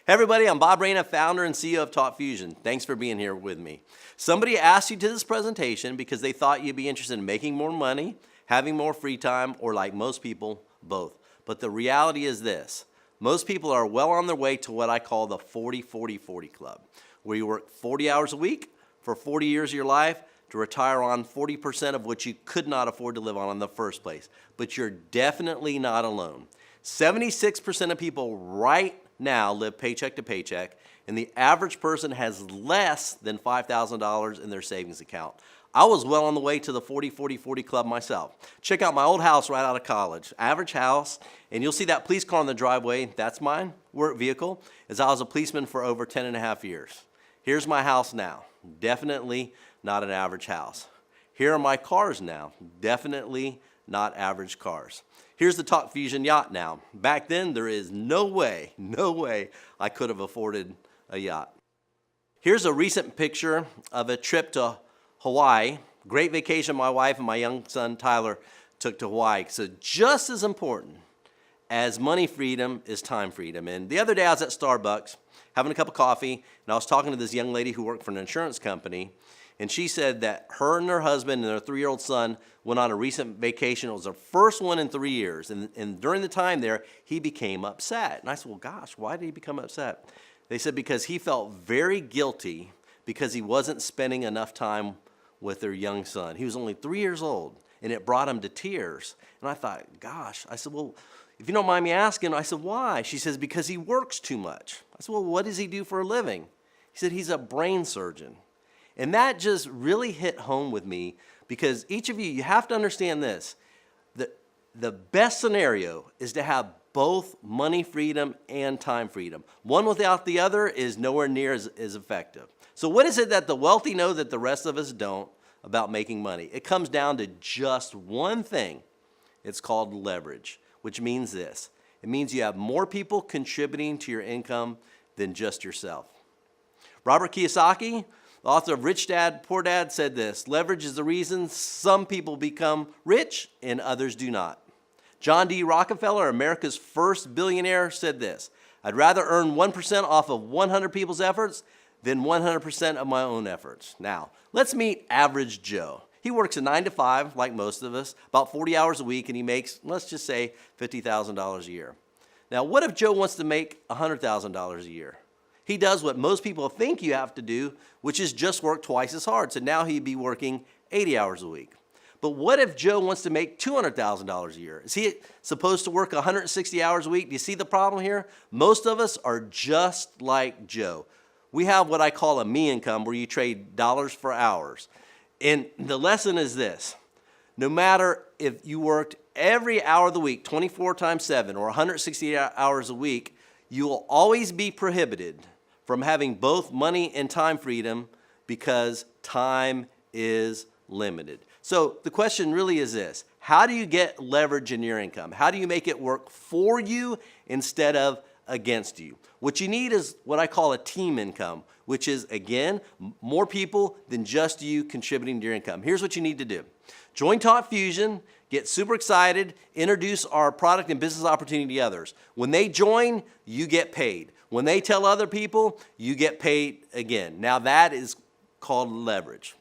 Hey everybody, I'm Bob Reyna, founder and CEO of TalkFusion. Thanks for being here with me. Somebody asked you to this presentation because they thought you'd be interested in making more money, having more free time, or like most people, both. But the reality is this. Most people are well on their way to what I call the 40-40-40 club, where you work 40 hours a week for 40 years of your life to retire on 40% of what you could not afford to live on in the first place. But you're definitely not alone. 76% of people right now live paycheck to paycheck, and the average person has less than $5,000 in their savings account. I was well on the way to the 40-40-40 club myself. Check out my old house right out of college. Average house, and you'll see that police car in the driveway. That's mine, work vehicle, as I was a policeman for over 10 and a half years. Here's my house now. Definitely not an average house. Here are my cars now. Definitely not average cars. Here's the TalkFusion yacht now. Back then, there is no way I could have afforded a yacht. Here's a recent picture of a trip to Hawaii. Great vacation my wife and my young son Tyler took to Hawaii. So just as important as money freedom is time freedom. And the other day I was at Starbucks having a cup of coffee, and I was talking to this young lady who worked for an insurance company, and she said that her and her husband and their 3-year-old son went on a recent vacation. It was their first one in 3 years. And during the time there, he became upset. And I said, well, gosh, why did he become upset? They said because he felt very guilty because he wasn't spending enough time with their young son. He was only 3 years old, and it brought him to tears. And I thought, gosh, I said, well, if you don't mind me asking, I said, why? She says, because he works too much. I said, well, what does he do for a living? He said, he's a brain surgeon. And that just really hit home with me because each of you, you have to understand this. The best scenario is to have both money freedom and time freedom. One without the other is nowhere near as effective. So what is it that the wealthy know that the rest of us don't about making money? It comes down to just one thing. It's called leverage, which means this. It means you have more people contributing to your income than just yourself. Robert Kiyosaki, the author of Rich Dad, Poor Dad, said this: leverage is the reason some people become rich and others do not. John D. Rockefeller, America's first billionaire, said this: I'd rather earn 1% off of 100 people's efforts than 100% of my own efforts. Now, let's meet average Joe. He works a 9 to 5, like most of us, about 40 hours a week, and he makes, let's just say, $50,000 a year. Now, what if Joe wants to make $100,000 a year? He does what most people think you have to do, which is just work twice as hard. So now he'd be working 80 hours a week. But what if Joe wants to make $200,000 a year? Is he supposed to work 160 hours a week? Do you see the problem here? Most of us are just like Joe. We have what I call a me income, where you trade dollars for hours. And the lesson is this: no matter if you worked every hour of the week, 24 times 7, or 160 hours a week, you will always be prohibited from having both money and time freedom because time is limited. So the question really is this: how do you get leverage in your income? How do you make it work for you instead of against you? What you need is what I call a team income, which is, again, more people than just you contributing to your income. Here's what you need to do. Join TalkFusion, get super excited, introduce our product and business opportunity to others. When they join, you get paid. When they tell other people, you get paid again. Now that is called leverage.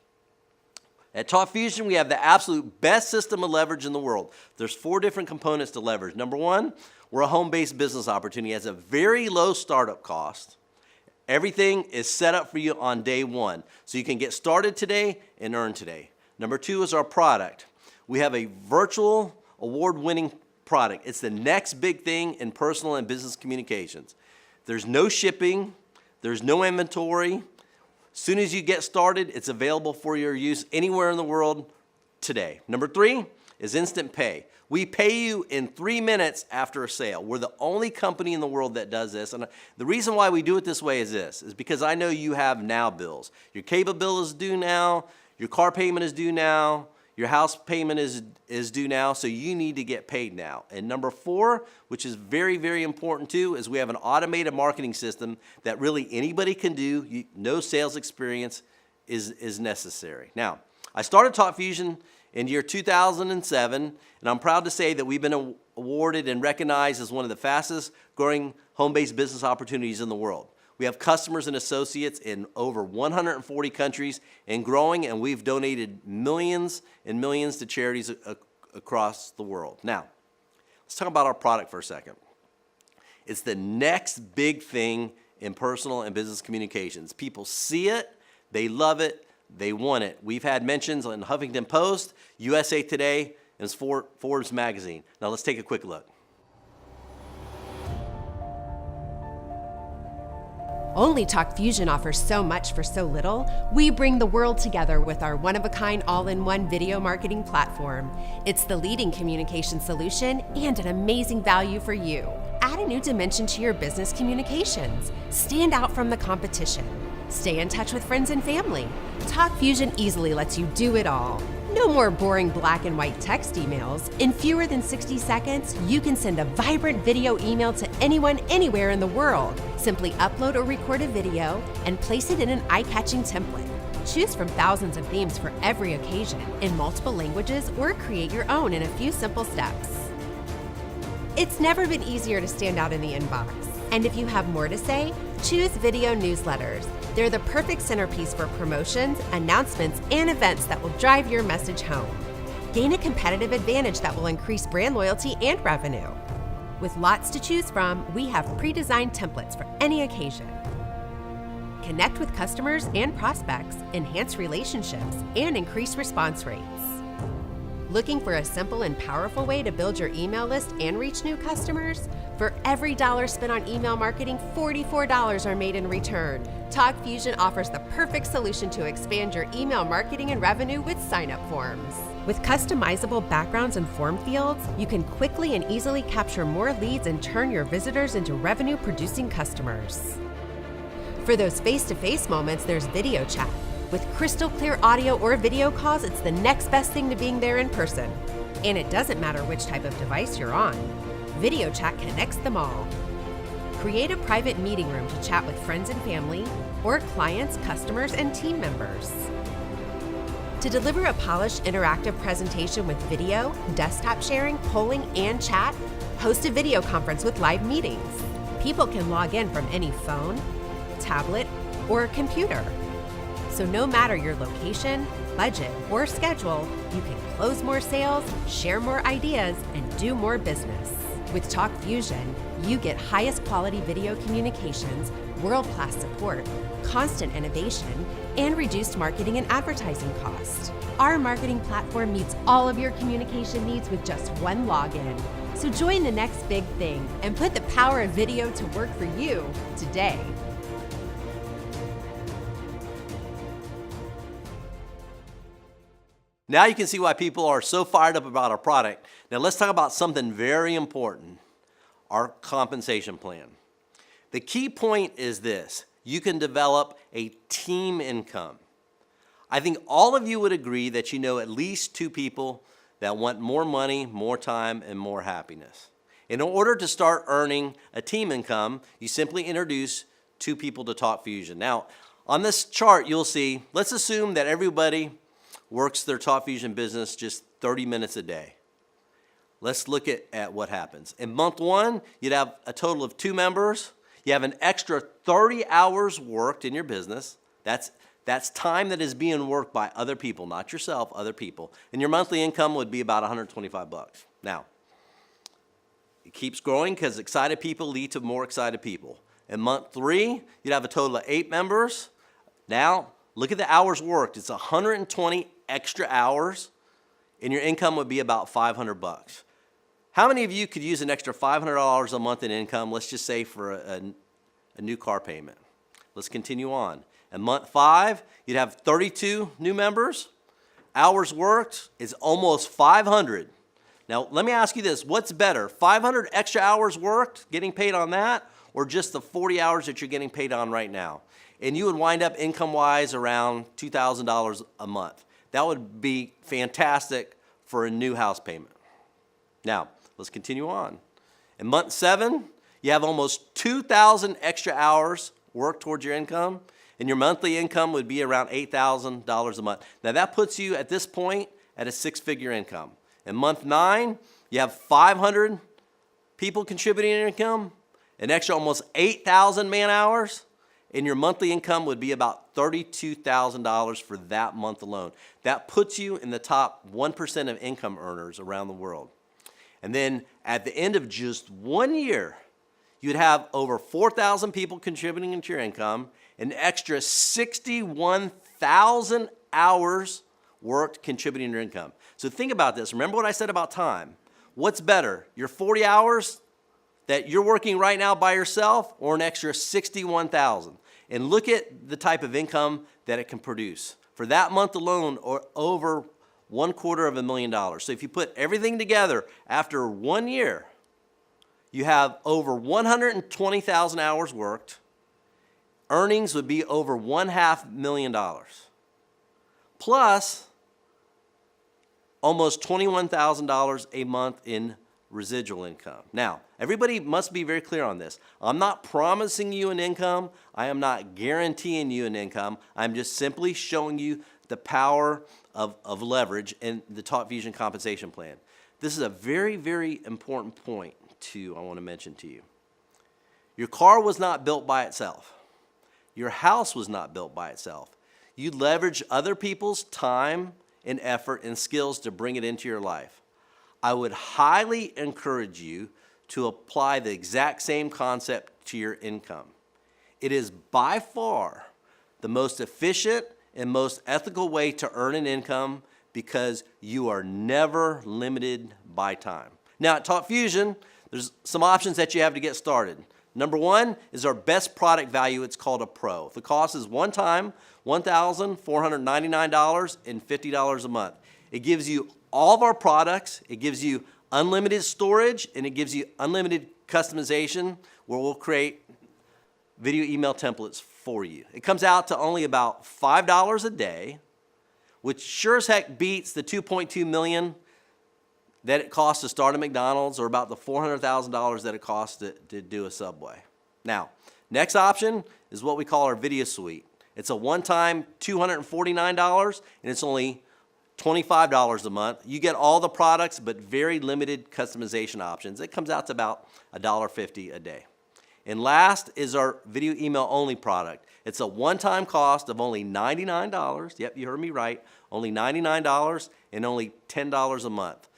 At TalkFusion, we have the absolute best system of leverage in the world. There's 4 different components to leverage. Number 1, we're a home-based business opportunity. It has a very low startup cost. Everything is set up for you on day 1, so you can get started today and earn today. Number 2 is our product. We have a virtual award-winning product. It's the next big thing in personal and business communications. There's no shipping. There's no inventory. As soon as you get started, it's available for your use anywhere in the world today. Number 3 is instant pay. We pay you in 3 minutes after a sale. We're the only company in the world that does this. And the reason why we do it this way is this, is because I know you have now bills. Your cable bill is due now. Your car payment is due now. Your house payment is due now, so you need to get paid now. And number 4, which is very, very important too, is we have an automated marketing system that really anybody can do. No sales experience is necessary. Now, I started TalkFusion in year 2007, and I'm proud to say that we've been awarded and recognized as one of the fastest growing home-based business opportunities in the world. We have customers and associates in over 140 countries and growing, and we've donated millions and millions to charities across the world. Now, let's talk about our product for a second. It's the next big thing in personal and business communications. People see it, they love it, they want it. We've had mentions on Huffington Post, USA Today, and Forbes magazine. Now let's take a quick look. Only TalkFusion offers so much for so little. We bring the world together with our one-of-a-kind all-in-one video marketing platform. It's the leading communication solution and an amazing value for you. Add a new dimension to your business communications. Stand out from the competition. Stay in touch with friends and family. TalkFusion easily lets you do it all. No more boring black and white text emails. In fewer than 60 seconds, you can send a vibrant video email to anyone, anywhere in the world. Simply upload or record a video and place it in an eye-catching template. Choose from thousands of themes for every occasion in multiple languages or create your own in a few simple steps. It's never been easier to stand out in the inbox. And if you have more to say, choose video newsletters. They're the perfect centerpiece for promotions, announcements, and events that will drive your message home. Gain a competitive advantage that will increase brand loyalty and revenue. With lots to choose from, we have pre-designed templates for any occasion. Connect with customers and prospects, enhance relationships, and increase response rates. Looking for a simple and powerful way to build your email list and reach new customers? For every dollar spent on email marketing, $44 are made in return. TalkFusion offers the perfect solution to expand your email marketing and revenue with sign-up forms. With customizable backgrounds and form fields, you can quickly and easily capture more leads and turn your visitors into revenue-producing customers. For those face-to-face moments, there's video chat. With crystal clear audio or video calls, it's the next best thing to being there in person. And it doesn't matter which type of device you're on. Video chat connects them all. Create a private meeting room to chat with friends and family, or clients, customers, and team members. To deliver a polished interactive presentation with video, desktop sharing, polling, and chat, host a video conference with live meetings. People can log in from any phone, tablet, or computer. So no matter your location, budget, or schedule, you can close more sales, share more ideas, and do more business. With TalkFusion, you get highest quality video communications, world-class support, constant innovation, and reduced marketing and advertising costs. Our marketing platform meets all of your communication needs with just one login. So join the next big thing and put the power of video to work for you today. Now you can see why people are so fired up about our product. Now let's talk about something very important, our compensation plan. The key point is this: you can develop a team income. I think all of you would agree that you know at least two people that want more money, more time, and more happiness. In order to start earning a team income, you simply introduce two people to TalkFusion. Now, on this chart, you'll see, let's assume that everybody works their TalkFusion business just 30 minutes a day. Let's look at what happens. In month one, you'd have a total of 2 members. You have an extra 30 hours worked in your business. That's time that is being worked by other people, not yourself, other people. And your monthly income would be about $125. Now, it keeps growing because excited people lead to more excited people. In month 3, you'd have a total of 8 members. Now, look at the hours worked. It's 120 extra hours, and your income would be about $500. How many of you could use an extra $500 a month in income, let's just say for a new car payment? Let's continue on. In month 5, you'd have 32 new members. Hours worked is almost 500. Now, let me ask you this. What's better, 500 extra hours worked, getting paid on that, or just the 40 hours that you're getting paid on right now? And you would wind up income-wise around $2,000 a month. That would be fantastic for a new house payment. Now, let's continue on. In month 7, you have almost 2,000 extra hours worked towards your income, and your monthly income would be around $8,000 a month. Now, that puts you at this point at a six-figure income. In month 9, you have 500 people contributing income, an extra almost 8,000 man hours, and your monthly income would be about $32,000 for that month alone. That puts you in the top 1% of income earners around the world. And then at the end of just 1 year, you'd have over 4,000 people contributing into your income, an extra 61,000 hours worked contributing to your income. So think about this. Remember what I said about time. What's better, your 40 hours that you're working right now by yourself or an extra 61,000? And look at the type of income that it can produce. For that month alone, or over $250,000. So if you put everything together after 1 year, you have over 120,000 hours worked. Earnings would be over $500,000. Plus almost $21,000 a month in residual income. Now, everybody must be very clear on this. I'm not promising you an income. I am not guaranteeing you an income. I'm just simply showing you the power of leverage in the Talk Fusion compensation plan. This is a very, very important point, too, I want to mention to you. Your car was not built by itself. Your house was not built by itself. You leverage other people's time and effort and skills to bring it into your life. I would highly encourage you to apply the exact same concept to your income. It is by far the most efficient and most ethical way to earn an income because you are never limited by time. Now at Talk Fusion, there's some options that you have to get started. Number 1 is our best product value. It's called a Pro. The cost is one time, $1,499.50 a month. It gives you all of our products. It gives you unlimited storage, and it gives you unlimited customization where we'll create video email templates for you. It comes out to only about $5 a day, which sure as heck beats the $2.2 million that it costs to start a McDonald's or about the $400,000 that it costs to do a Subway. Now, next option is what we call our video suite. It's a one-time $249, and it's only $25 a month. You get all the products, but very limited customization options. It comes out to about $1.50 a day. And last is our video email only product. It's a one-time cost of only $99. Yep, you heard me right. Only $99 and only $10 a month.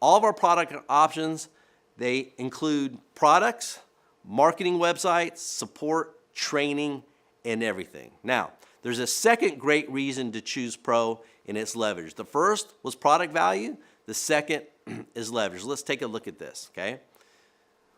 All of our product options, they include products, marketing websites, support, training, and everything. Now, there's a second great reason to choose Pro, and it's leverage. The first was product value. The second is leverage. Let's take a look at this, okay?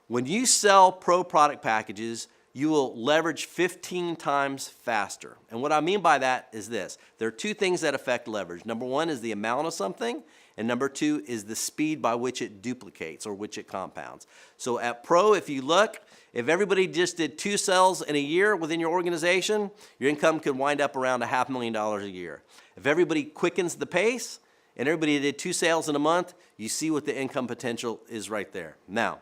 When you sell Pro product packages, you will leverage 15 times faster. And what I mean by that is this. There are two things that affect leverage. Number 1 is the amount of something, and number 2 is the speed by which it duplicates or which it compounds. So at Pro, if you look, if everybody just did 2 sales in a year within your organization, your income could wind up around $500,000 a year. If everybody quickens the pace and everybody did 2 sales in a month, you see what the income potential is right there. Now,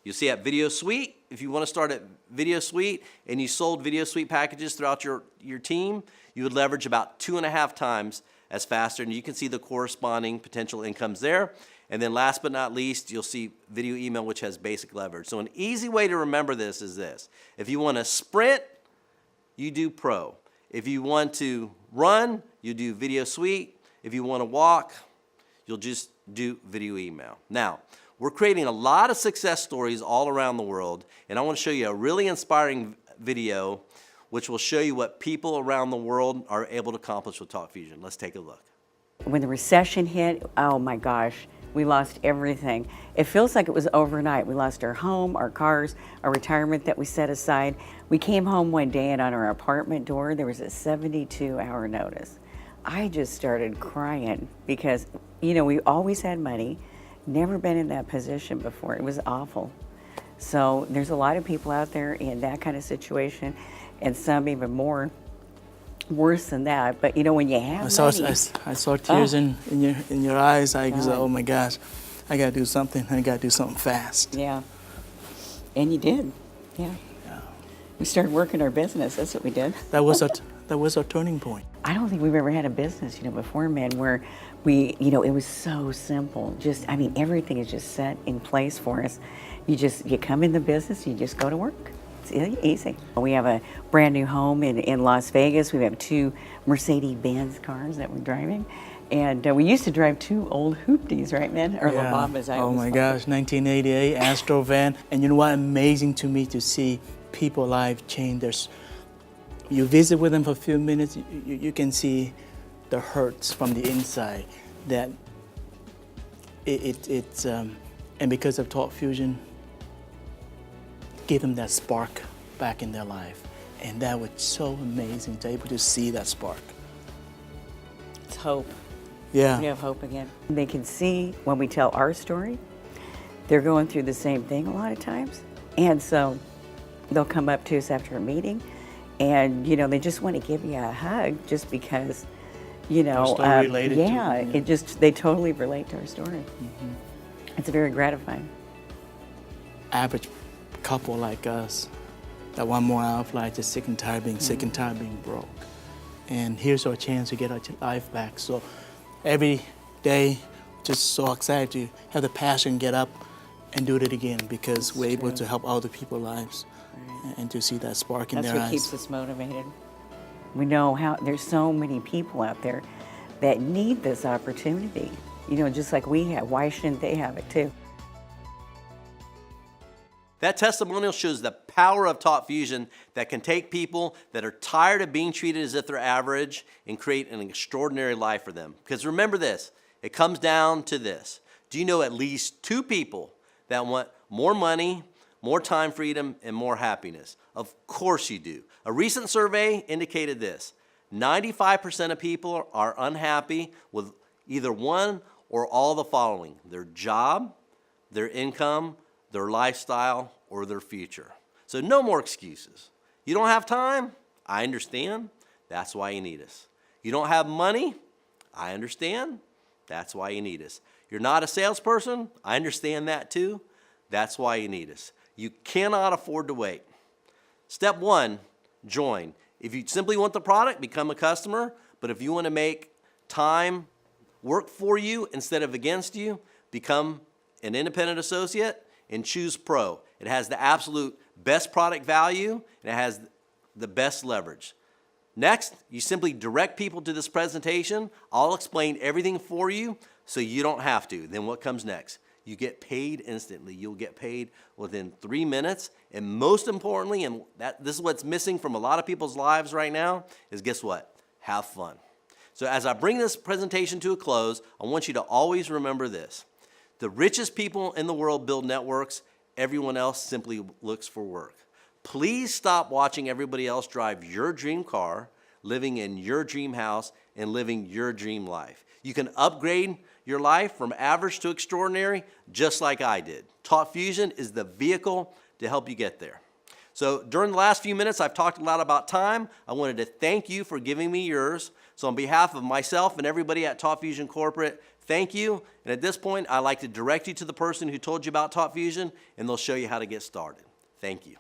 you see at Video Suite, if you want to start at Video Suite and you sold Video Suite packages throughout your team, you would leverage about 2.5 times as faster, and you can see the corresponding potential incomes there. And then last but not least, you'll see video email, which has basic leverage. So an easy way to remember this is this. If you want to sprint, you do Pro. If you want to run, you do Video Suite. If you want to walk, you'll just do video email. Now, we're creating a lot of success stories all around the world, and I want to show you a really inspiring video which will show you what people around the world are able to accomplish with Talk Fusion. Let's take a look. When the recession hit, oh my gosh, we lost everything. It feels like it was overnight. We lost our home, our cars, our retirement that we set aside. We came home one day and on our apartment door, there was a 72-hour notice. I just started crying because, you know, we always had money, never been in that position before. It was awful. So there's a lot of people out there in that kind of situation, and some even more worse than that. But you know, when you have money, I saw tears in your eyes. I was like, oh my gosh, I gotta do something. I gotta do something fast. Yeah, and you did. Yeah. We started working our business. That's what we did. That was our turning point. I don't think we've ever had a business, before, man, where we, it was so simple. Just, I mean, everything is just set in place for us. You come in the business, you just go to work. It's easy. We have a brand new home in Las Vegas. We have 2 Mercedes-Benz cars that we're driving. And we used to drive 2 old hoopties, right, man? Or Yeah. Lobambas. Oh my gosh, 1988 Astro van. And you know what? Amazing to me to see people life change. You visit with them for a few minutes, you can see the hurts from the inside. That it's and because of Talk Fusion, give them that spark back in their life, and that was so amazing to be able to see that spark. It's hope. Yeah. We have hope again. They can see when we tell our story, they're going through the same thing a lot of times. And so they'll come up to us after a meeting and, they just want to give you a hug just because, story related to, yeah, they totally relate to our story. Mm-hmm. It's very gratifying. Average couple like us that want more out of life, just sick and tired of being sick and tired of being broke. And here's our chance to get our life back. So every day, just so excited to have the passion, get up and do it again because we're able to help other people's lives and to see that spark in their eyes. That's what keeps us motivated. We know how there's so many people out there that need this opportunity, just like we have. Why shouldn't they have it too? That testimonial shows the power of Talk Fusion that can take people that are tired of being treated as if they're average and create an extraordinary life for them. Because remember this, it comes down to this. Do you know at least 2 people that want more money, more time freedom, and more happiness? Of course you do. A recent survey indicated this. 95% of people are unhappy with either one or all the following: their job, their income, their lifestyle, or their future. So no more excuses. You don't have time? I understand. That's why you need us. You don't have money? I understand. That's why you need us. You're not a salesperson? I understand that too. That's why you need us. You cannot afford to wait. Step 1, join. If you simply want the product, become a customer. But if you want to make time work for you instead of against you, become an independent associate and choose Pro. It has the absolute best product value and it has the best leverage. Next, you simply direct people to this presentation. I'll explain everything for you so you don't have to. Then what comes next? You get paid instantly. You'll get paid within 3 minutes. And most importantly, and this is what's missing from a lot of people's lives right now, is guess what? Have fun. So as I bring this presentation to a close, I want you to always remember this. The richest people in the world build networks. Everyone else simply looks for work. Please stop watching everybody else drive your dream car, living in your dream house, and living your dream life. You can upgrade your life from average to extraordinary just like I did. Talk Fusion is the vehicle to help you get there. So during the last few minutes, I've talked a lot about time. I wanted to thank you for giving me yours. So on behalf of myself and everybody at Talk Fusion Corporate, thank you. And at this point, I'd like to direct you to the person who told you about Talk Fusion, and they'll show you how to get started. Thank you.